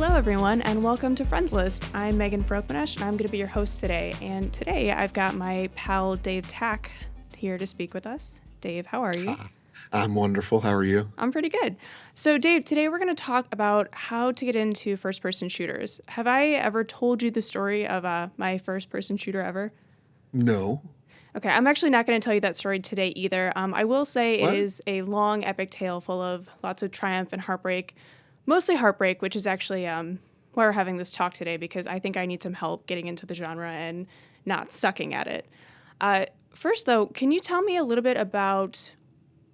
Hello, everyone, and welcome to Friends List. I'm Megan Farokhmanesh, and I'm going to be your host today. And today I've got my pal Dave Tach here to speak with us. Dave, how are you? I'm wonderful. How are you? I'm pretty good. So, Dave, today we're going to talk about how to get into first-person shooters. Have I ever told you the story of my first-person shooter ever? No. Okay, I'm actually not going to tell you that story today either. I will say it What? is a long, epic tale full of lots of triumph and heartbreak. Mostly heartbreak, which is actually why we're having this talk today, because I think I need some help getting into the genre and not sucking at it. First, though, can you tell me a little bit about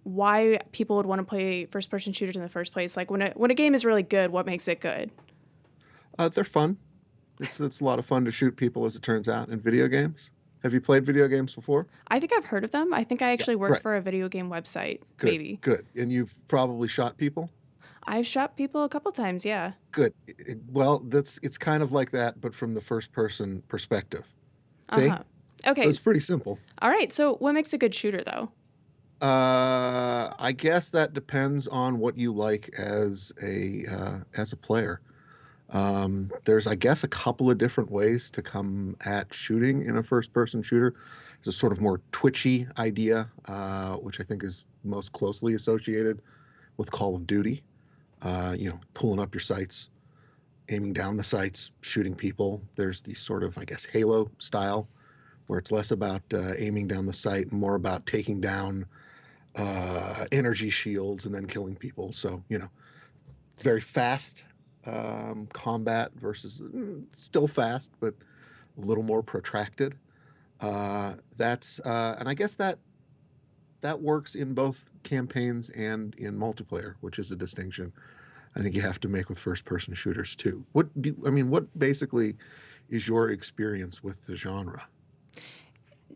why people would want to play first-person shooters in the first place? Like, when a game is really good, what makes it good? They're fun. It's a lot of fun to shoot people, as it turns out, in video games. Have you played video games before? I think I've heard of them. I think I Yeah. actually work Right. for a video game website, Good. maybe. Good. And you've probably shot people? I've shot people a couple times, yeah. Good. Well, it's kind of like that, but from the first person perspective. See? Uh-huh. So Okay, it's pretty simple. all right. So what makes a good shooter, though? I guess that depends on what you like as a player. There's, I guess, a couple of different ways to come at shooting in a first-person shooter. There's a sort of more twitchy idea, which I think is most closely associated with Call of Duty. Pulling up your sights, aiming down the sights, shooting people. There's the sort of, I guess, Halo style, where it's less about aiming down the sight, more about taking down energy shields and then killing people. So, very fast combat versus still fast, but a little more protracted. And I guess that works in both campaigns and in multiplayer, which is a distinction I think you have to make with first-person shooters too. What basically is your experience with the genre?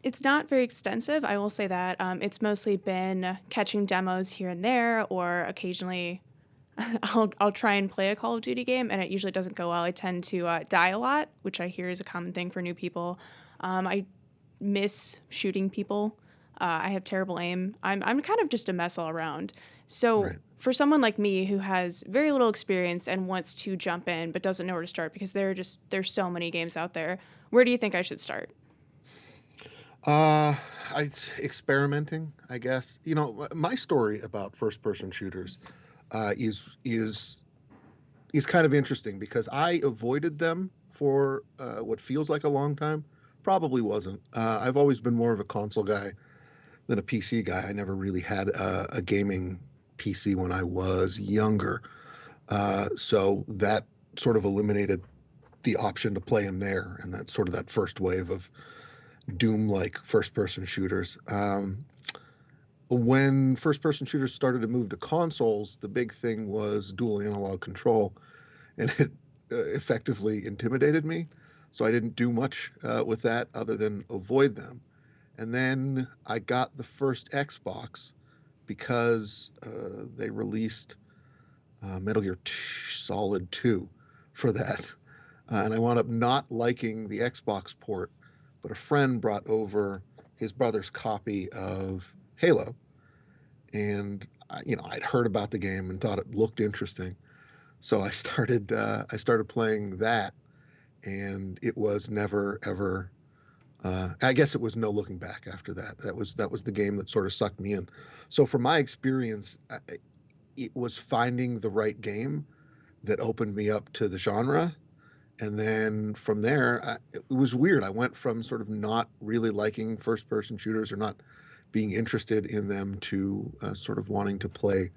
It's not very extensive, I will say that. It's mostly been catching demos here and there, or occasionally I'll try and play a Call of Duty game, and it usually doesn't go well. I tend to die a lot, which I hear is a common thing for new people. I miss shooting people. I have terrible aim. I'm kind of just a mess all around. So Right. for someone like me who has very little experience and wants to jump in but doesn't know where to start because there's so many games out there, where do you think I should start? Uh, it's experimenting, I guess. My story about first-person shooters is kind of interesting because I avoided them for what feels like a long time. Probably wasn't. I've always been more of a console guy than a PC guy. I never really had a gaming PC when I was younger, so that sort of eliminated the option to play them there, and that's sort of that first wave of Doom-like first-person shooters. When first-person shooters started to move to consoles, the big thing was dual analog control, and it effectively intimidated me. So I didn't do much with that other than avoid them. And then I got the first Xbox because they released Metal Gear Solid 2 for that. And I wound up not liking the Xbox port, but a friend brought over his brother's copy of Halo. And I'd heard about the game and thought it looked interesting. So I started playing that, and it was never ever. I guess it was no looking back after that. That was the game that sort of sucked me in. So from my experience, it was finding the right game that opened me up to the genre, and then from there, it was weird. I went from sort of not really liking first-person shooters or not being interested in them to sort of wanting to play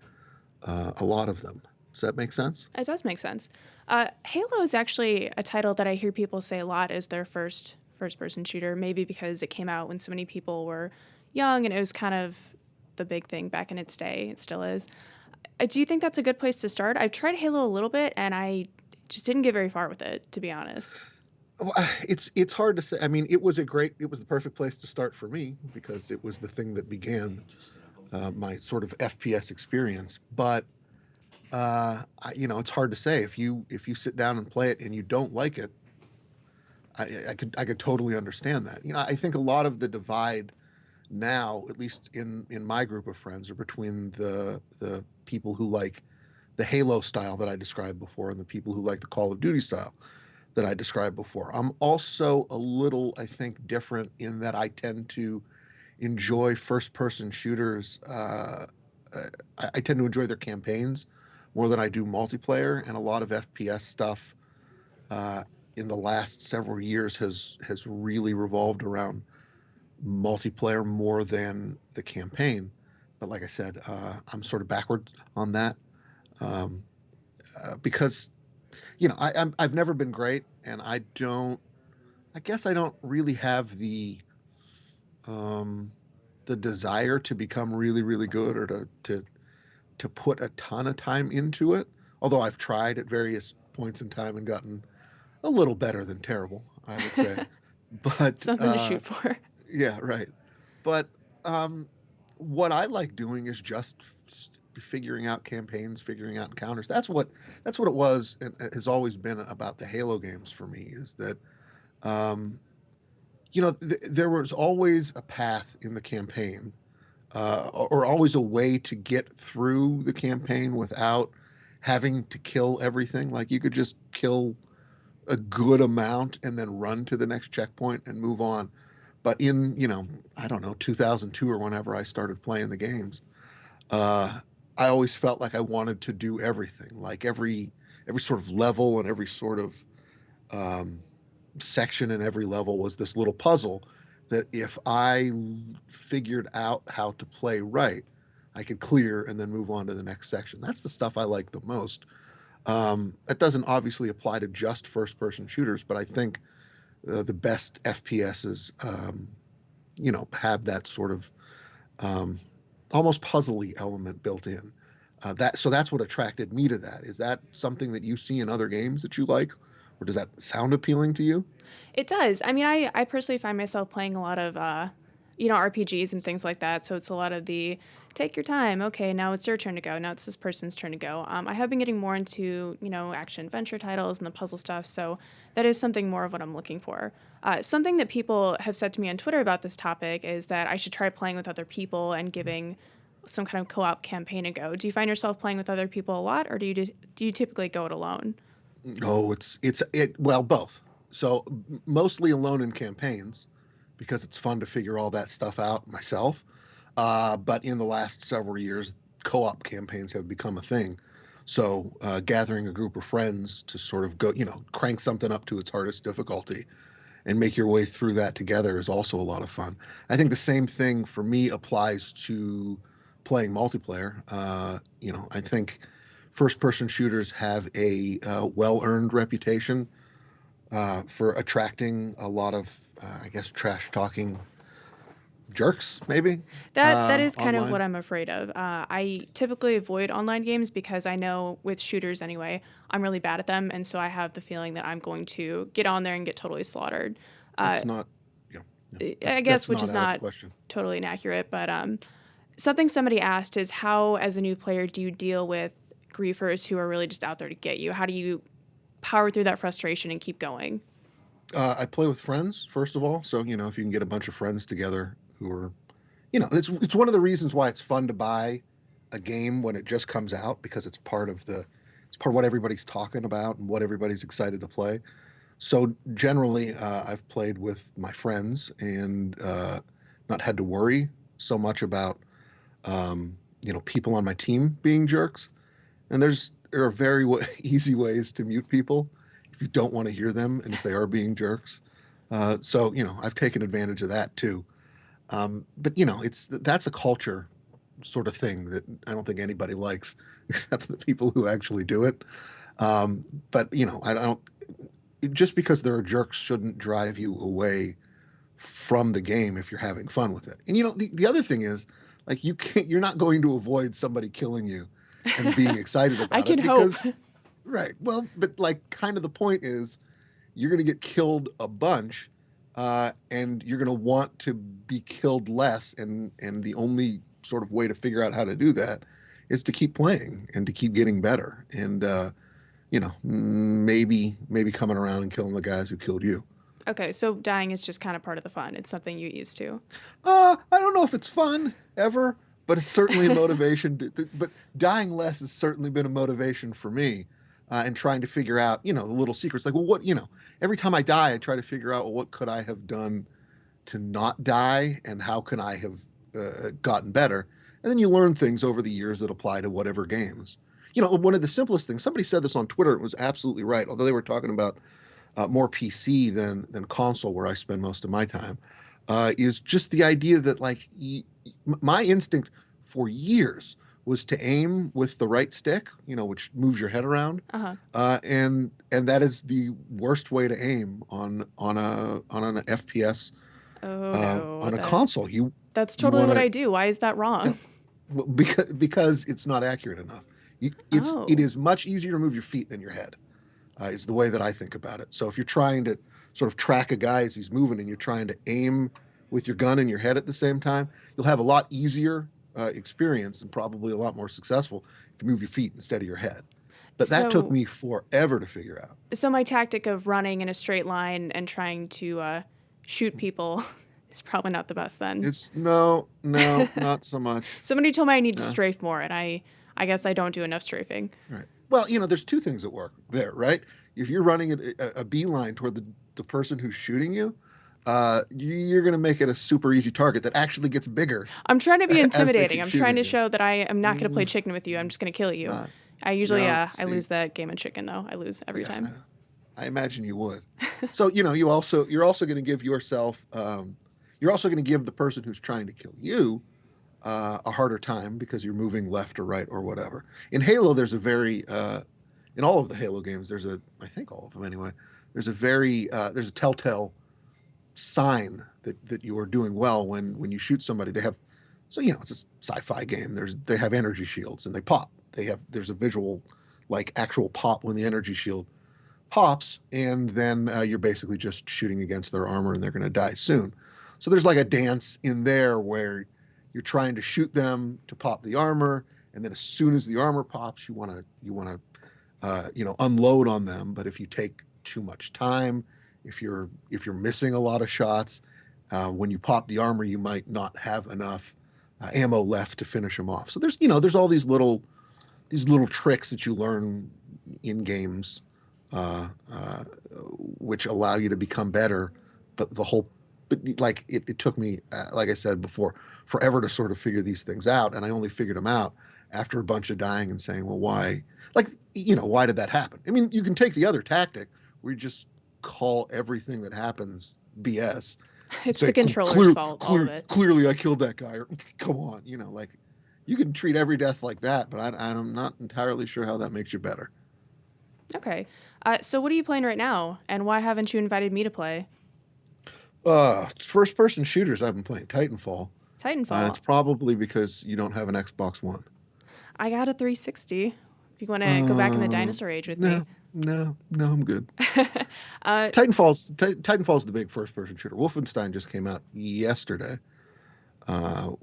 a lot of them. Does that make sense? It does make sense. Halo is actually a title that I hear people say a lot as their first-person shooter, maybe because it came out when so many people were young and it was kind of the big thing back in its day. It still is. Do you think that's a good place to start? I've tried Halo a little bit, and I just didn't get very far with it, to be honest. Well, it's hard to say. I mean, it was the perfect place to start for me because it was the thing that began my sort of FPS experience. But it's hard to say if you sit down and play it and you don't like it. I could totally understand that. I think a lot of the divide now, at least in my group of friends, are between the people who like the Halo style that I described before and the people who like the Call of Duty style that I described before. I'm also a little, I think, different in that I tend to enjoy first-person shooters. I tend to enjoy their campaigns more than I do multiplayer, and a lot of FPS stuff uh, in the last several years has really revolved around multiplayer more than the campaign. But like I said, I'm sort of backward on that um, because I've never been great, and I don't. I guess I don't really have um, the desire to become really, really good or to put a ton of time into it. Although I've tried at various points in time and gotten a little better than terrible, I would say. But Something to shoot for. yeah, right. But what I like doing is just figuring out campaigns, figuring out encounters. That's what it was and has always been about the Halo games for me. Is that um, there was always a path in the campaign, or always a way to get through the campaign without having to kill everything. Like you could just kill a good amount and then run to the next checkpoint and move on. But in, I don't know, 2002 or whenever I started playing the games, uh, I always felt like I wanted to do everything. Like every sort of level and every sort of um, section in every level was this little puzzle that if figured out how to play right, I could clear and then move on to the next section. That's the stuff I like the most. That doesn't obviously apply to just first person shooters, but I think the best FPSs, have that sort of um, almost puzzly element built in. That's what attracted me to that. Is that something that you see in other games that you like, or does that sound appealing to you? It does. I mean, I personally find myself playing a lot of, RPGs and things like that. So it's a lot of the take your time. Okay, now it's your turn to go. Now it's this person's turn to go. I have been getting more into, action adventure titles and the puzzle stuff. So that is something more of what I'm looking for. Something that people have said to me on Twitter about this topic is that I should try playing with other people and giving some kind of co-op campaign a go. Do you find yourself playing with other people a lot, or do you typically go it alone? No, well, both. So mostly alone in campaigns because it's fun to figure all that stuff out myself. But in the last several years, co-op campaigns have become a thing. So gathering a group of friends to sort of go, crank something up to its hardest difficulty and make your way through that together is also a lot of fun. I think the same thing for me applies to playing multiplayer. I think first-person shooters have a well-earned reputation for attracting a lot of, I guess, trash-talking jerks, maybe That is kind of online. what I'm afraid of. I typically avoid online games because I know with shooters anyway, I'm really bad at them, and so I have the feeling that I'm going to get on there and get totally slaughtered. Uh, It's not, yeah, yeah, I guess, that's which not is out of the not question. totally inaccurate, but something somebody asked is how, as a new player, do you deal with griefers who are really just out there to get you? How do you power through that frustration and keep going? I play with friends, first of all. So, if you can get a bunch of friends together who are, it's one of the reasons why it's fun to buy a game when it just comes out because it's part of what everybody's talking about and what everybody's excited to play. So generally, I've played with my friends and not had to worry so much about, people on my team being jerks. And there are very easy ways to mute people if you don't want to hear them and if they are being jerks. So I've taken advantage of that too. But that's a culture sort of thing that I don't think anybody likes except the people who actually do it. But I don't. Just because there are jerks shouldn't drive you away from the game if you're having fun with it. And the other thing is, like, you're not going to avoid somebody killing you and being excited I about can it hope. because right. Well, but like kind of the point is you're going to get killed a bunch, and you're going to want to be killed less, and the only sort of way to figure out how to do that is to keep playing and to keep getting better, and maybe coming around and killing the guys who killed you. Okay, so dying is just kind of part of the fun. It's something you used to. I don't know if it's fun ever. but it's certainly a motivation. But dying less has certainly been a motivation for me, and trying to figure out, the little secrets. Like, well, every time I die, I try to figure out, well, what could I have done to not die, and how can I have gotten better? And then you learn things over the years that apply to whatever games. One of the simplest things. Somebody said this on Twitter. It was absolutely right. Although they were talking about more PC than console, where I spend most of my time, is just the idea that like my instinct for years was to aim with the right stick, which moves your head around, Uh-huh. and that is the worst way to aim on an FPS Oh no, on a console. that's You totally want what to I do. Why is that wrong? because it's not accurate enough. It Oh. is much easier to move your feet than your head. Is the way that I think about it. So if you're trying to sort of track a guy as he's moving, and you're trying to aim with your gun and your head at the same time, you'll have a lot easier experience, and probably a lot more successful if you move your feet instead of your head. But that took So me forever to figure out. so my tactic of running in a straight line and trying to shoot people is probably not the best then. It's no, not so much. Somebody told me I need to No. strafe more, and I guess I don't do enough strafing. Right. Well, there's two things that work there, right? If you're running a beeline toward the person who's shooting you, you're going to make it a super easy target that actually gets bigger I'm trying to be as they intimidating. keep I'm trying shooting to you. show that I am not going to play chicken with you. I'm just going to kill It's you. not. I usually No, I lose see, that game of chicken though. I lose every yeah, time. I imagine you would. So, you're also going to give yourself, you're also going to give the person who's trying to kill you a harder time, because you're moving left or right or whatever. In Halo, there's a very, in all of the Halo games, I think all of them anyway, there's a telltale sign that you are doing well when you shoot somebody. It's a sci-fi game. They have energy shields, and they pop. There's a visual, like actual pop when the energy shield pops, and then you're basically just shooting against their armor, and they're going to die soon. So there's like a dance in there where you're trying to shoot them to pop the armor, and then as soon as the armor pops, you want to unload on them. But if you take too much time, if you're missing a lot of shots, when you pop the armor, you might not have enough ammo left to finish them off. So there's all these little tricks that you learn in games, which allow you to become better. But like it took me, like I said before, forever to sort of figure these things out, and I only figured them out after a bunch of dying and saying, well, why? Like, why did that happen? I mean, you can take the other tactic where you just call everything that happens BS. It's Say, the controller's fault, all of it. clearly I killed that guy. Or, come on, like you can treat every death like that, but I'm not entirely sure how that makes you better. Okay. So what are you playing right now, and why haven't you invited me to play? First person shooters, I've been playing Titanfall. Titanfall. It's probably because you don't have an Xbox One. I got a 360. If you want to go back in the dinosaur age with me. No, I'm good. Titanfall's the big first person shooter. Wolfenstein just came out yesterday. As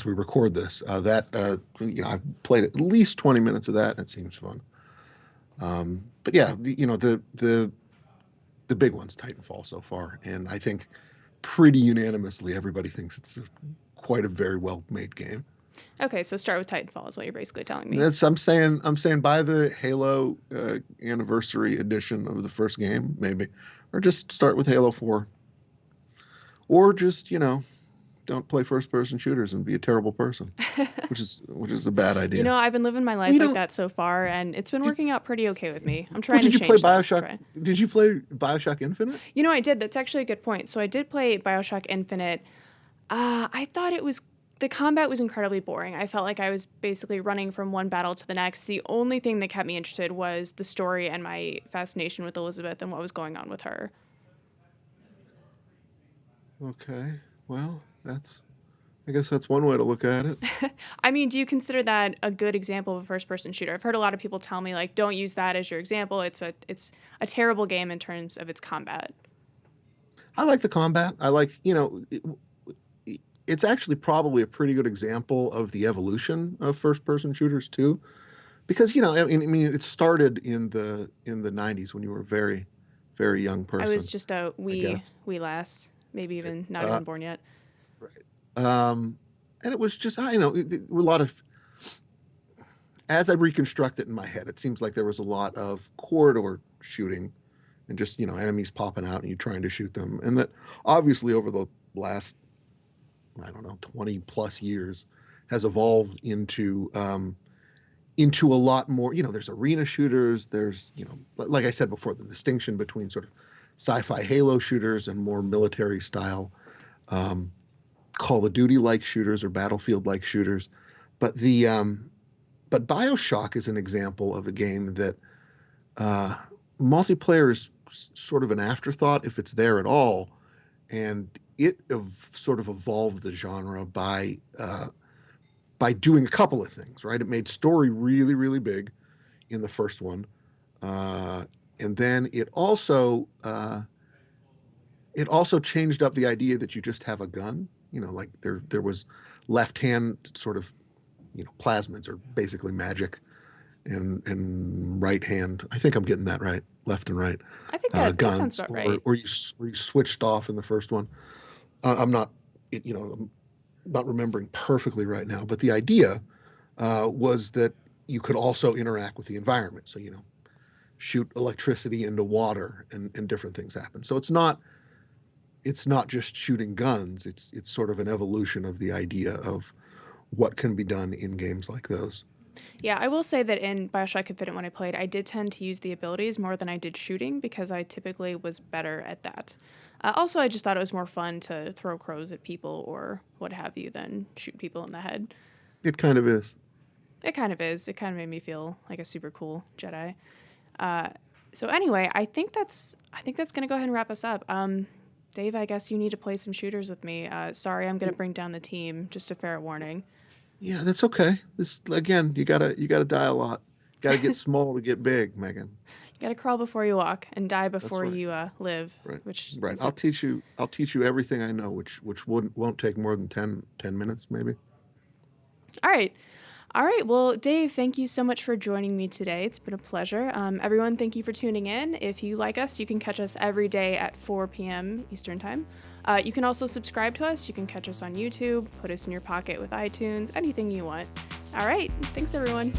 we record this, I've played at least 20 minutes of that, and it seems fun. But yeah, the big one's Titanfall so far, and I think pretty unanimously everybody thinks it's quite a very well made game. Okay, so start with Titanfall is what you're basically telling me. I'm saying buy the Halo anniversary edition of the first game, maybe, or just start with Halo 4, or just don't play first person shooters and be a terrible person, which is a bad idea. I've been living my life like that so far, and it's been working out pretty okay with me. I'm trying to change. Did you play Bioshock? Did you play Bioshock Infinite? I did. That's actually a good point. So I did play Bioshock Infinite. I thought the combat was incredibly boring. I felt like I was basically running from one battle to the next. The only thing that kept me interested was the story and my fascination with Elizabeth and what was going on with her. Okay, well, I guess that's one way to look at it. I mean, do you consider that a good example of a first-person shooter? I've heard a lot of people tell me, like, don't use that as your example. It's a terrible game in terms of its combat. I like the combat. I like, it's actually probably a pretty good example of the evolution of first-person shooters too, because I mean, it started in the 90s when you were a very, very young person. I was just a wee lass, maybe even not even born yet. Right. and it was just, I know, a lot of, as I reconstruct it in my head, it seems like there was a lot of corridor shooting and just, enemies popping out and you trying to shoot them. And that obviously over the last, I don't know, 20 plus years has evolved into a lot more, there's arena shooters, there's, like I said before, the distinction between sort of sci-fi Halo shooters and more military style Call of Duty like shooters or Battlefield like shooters. But but Bioshock is an example of a game that multiplayer is sort of an afterthought if it's there at all, and it sort of evolved the genre by doing a couple of things, right? It made story really, really big in the first one, and then it also changed up the idea that you just have a gun. Like there was left hand sort of, plasmids are basically magic, and right hand. I think I'm getting that right, left and right. I think that sounds guns, about right. or you switched off in the first one. I'm not, I'm not remembering perfectly right now, but the idea was that you could also interact with the environment. So, shoot electricity into water and different things happen. So it's not just shooting guns. It's sort of an evolution of the idea of what can be done in games like those. Yeah, I will say that in Bioshock Infinite, when I played, I did tend to use the abilities more than I did shooting because I typically was better at that. Also, I just thought it was more fun to throw crows at people or what have you than shoot people in the head. It kind of is. It kind of is. It kind of made me feel like a super cool Jedi. So anyway, I think that's gonna go ahead and wrap us up. Dave, I guess you need to play some shooters with me. Sorry, I'm gonna bring down the team. Just a fair warning. Yeah, that's okay. This again, you gotta die a lot. You gotta get small to get big, Megan. You gotta crawl before you walk and die before right. you live. Right. Which right. I'll teach you everything I know, which won't take more than 10 minutes, maybe. All right. All right. Well, Dave, thank you so much for joining me today. It's been a pleasure. Everyone, thank you for tuning in. If you like us, you can catch us every day at 4 p.m. Eastern Time. You can also subscribe to us. You can catch us on YouTube, put us in your pocket with iTunes, anything you want. All right. Thanks, everyone.